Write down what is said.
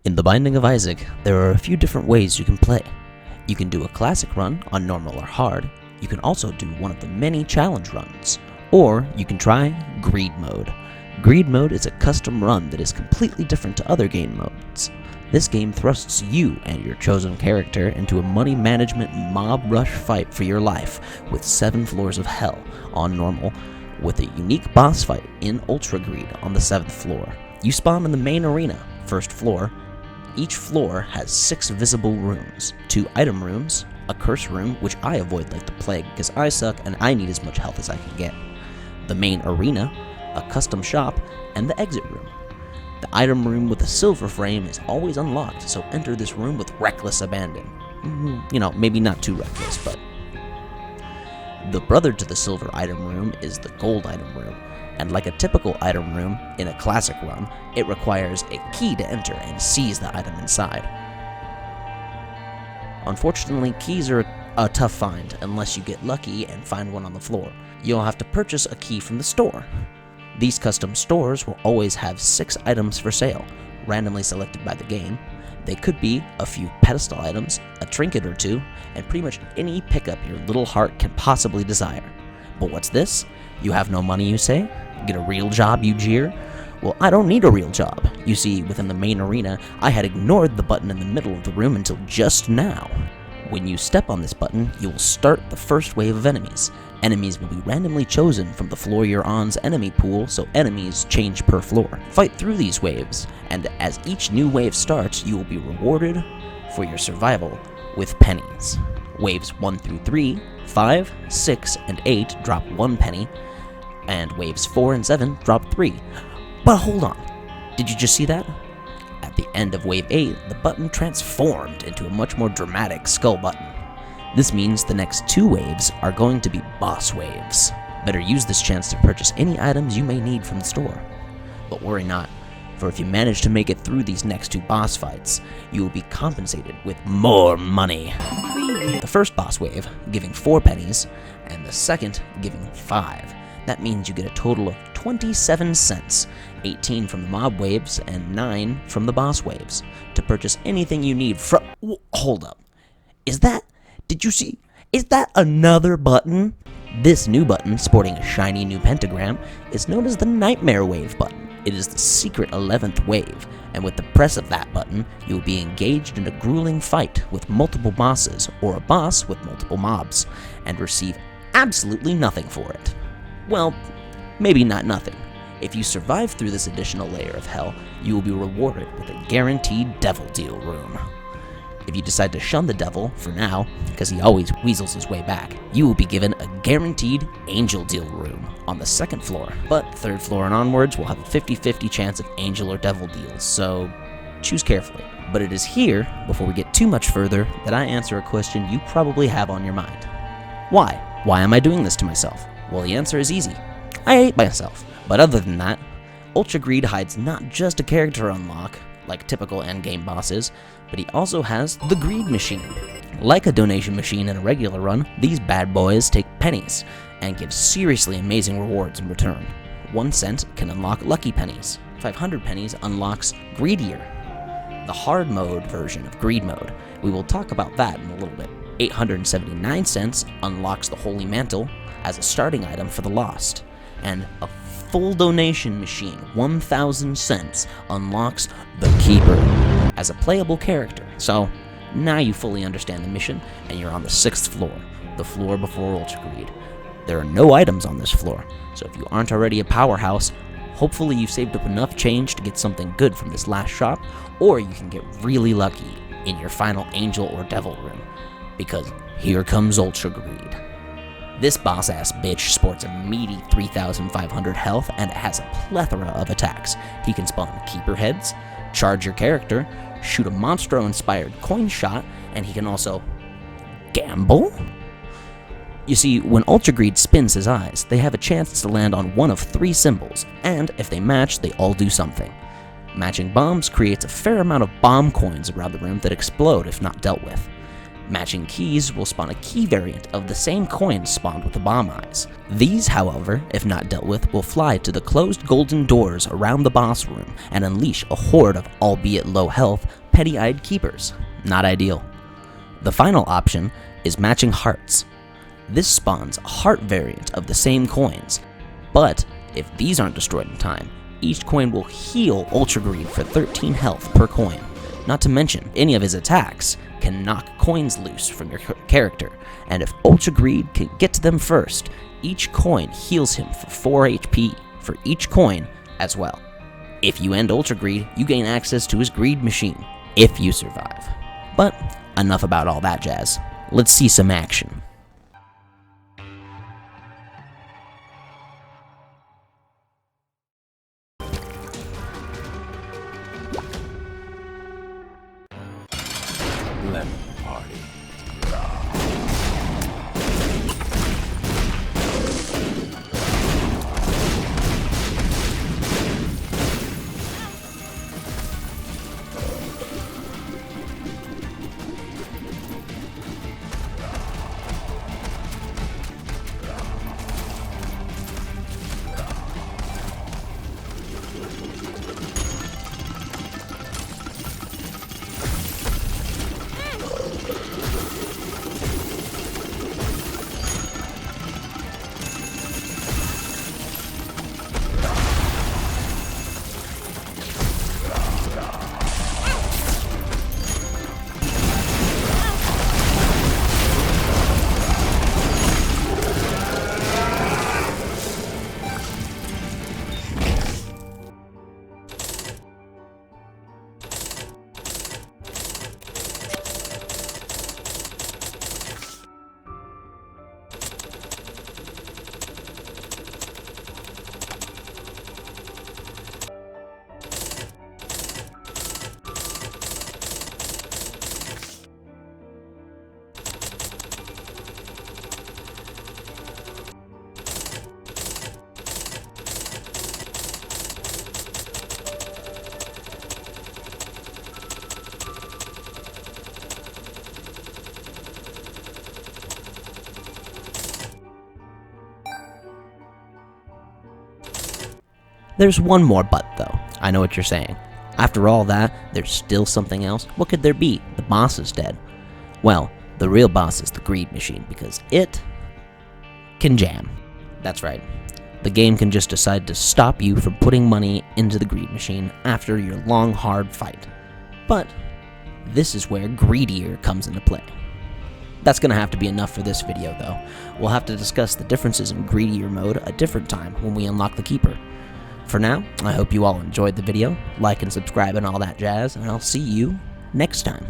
In The Binding of Isaac, there are a few different ways you can play. You can do a classic run on normal or hard, you can also do one of the many challenge runs, or you can try Greed Mode. Greed Mode is a custom run that is completely different to other game modes. This game thrusts you and your chosen character into a money management mob rush fight for your life with 7 floors of hell on normal, with a unique boss fight in Ultra Greed on the 7th floor. You spawn in the main arena, first floor. Each floor has 6 visible rooms, 2 item rooms, a curse room, which I avoid like the plague because I suck and I need as much health as I can get, the main arena, a custom shop, and the exit room. The item room with a silver frame is always unlocked, so enter this room with reckless abandon. Maybe not too reckless, but... The brother to the silver item room is the gold item room, and like a typical item room in a classic run, it requires a key to enter and seize the item inside. Unfortunately, keys are a tough find unless you get lucky and find one on the floor. You'll have to purchase a key from the store. These custom stores will always have 6 items for sale, randomly selected by the game. They could be a few pedestal items, a trinket or 2, and pretty much any pickup your little heart can possibly desire. But what's this? You have no money, you say? Get a real job, you jeer? Well, I don't need a real job. You see, within the main arena, I had ignored the button in the middle of the room until just now. When you step on this button, you will start the first wave of enemies. Enemies will be randomly chosen from the floor you're on's enemy pool, so enemies change per floor. Fight through these waves, and as each new wave starts, you will be rewarded for your survival with pennies. Waves 1 through 3, 5, 6, and 8 drop 1 penny, and waves 4 and 7 drop 3. But hold on, did you just see that? At the end of wave 8, the button transformed into a much more dramatic skull button. This means the next 2 waves are going to be boss waves. Better use this chance to purchase any items you may need from the store. But worry not, for if you manage to make it through these next 2 boss fights, you will be compensated with more money. The first boss wave giving 4 pennies, and the second giving 5. That means you get a total of 27 cents, 18 from the mob waves and 9 from the boss waves, to purchase anything you need from... Hold up. Did you see? Is that another button? This new button, sporting a shiny new pentagram, is known as the Nightmare Wave button. It is the secret 11th wave, and with the press of that button, you will be engaged in a grueling fight with multiple bosses, or a boss with multiple mobs, and receive absolutely nothing for it. Well, maybe not nothing. If you survive through this additional layer of hell, you will be rewarded with a guaranteed devil deal room. If you decide to shun the devil, for now, because he always weasels his way back, you will be given a guaranteed angel deal room on the 2nd floor. But 3rd floor and onwards will have a 50-50 chance of angel or devil deals, so choose carefully. But it is here, before we get too much further, that I answer a question you probably have on your mind. Why? Why am I doing this to myself? Well, the answer is easy. I hate myself. But other than that, Ultra Greed hides not just a character unlock, like typical endgame bosses, but he also has the Greed Machine. Like a donation machine in a regular run, these bad boys take pennies and give seriously amazing rewards in return. 1 cent can unlock Lucky Pennies. 500 pennies unlocks Greedier, the hard mode version of Greed Mode. We will talk about that in a little bit. 879 cents unlocks the Holy Mantle as a starting item for the Lost, and a full donation machine, 1,000 cents, unlocks the Keeper as a playable character. So now you fully understand the mission, and you're on the 6th floor, the floor before Ultra Greed. There are no items on this floor, so if you aren't already a powerhouse, hopefully you've saved up enough change to get something good from this last shop, or you can get really lucky in your final angel or devil room, because here comes Ultra Greed. This boss-ass bitch sports a meaty 3,500 health, and it has a plethora of attacks. He can spawn Keeper Heads, charge your character, shoot a Monstro-inspired coin shot, and he can also... gamble? You see, when Ultra Greed spins his eyes, they have a chance to land on one of 3 symbols, and if they match, they all do something. Matching bombs creates a fair amount of bomb coins around the room that explode if not dealt with. Matching keys will spawn a key variant of the same coin spawned with the bomb eyes. These, however, if not dealt with, will fly to the closed golden doors around the boss room and unleash a horde of, albeit low health, petty-eyed keepers. Not ideal. The final option is matching hearts. This spawns a heart variant of the same coins, but if these aren't destroyed in time, each coin will heal Ultra Greed for 13 health per coin. Not to mention, any of his attacks can knock coins loose from your character, and if Ultra Greed can get to them first, each coin heals him for 4 HP for each coin as well. If you end Ultra Greed, you gain access to his Greed Machine, if you survive. But enough about all that jazz. Let's see some action. Lemon Party. There's one more but though. I know what you're saying. After all that, there's still something else? What could there be? The boss is dead. Well, the real boss is the Greed Machine because it can jam. That's right. The game can just decide to stop you from putting money into the Greed Machine after your long, hard fight. But this is where Greedier comes into play. That's going to have to be enough for this video though. We'll have to discuss the differences in Greedier mode a different time when we unlock the Keeper. For now, I hope you all enjoyed the video. Like and subscribe and all that jazz, and I'll see you next time.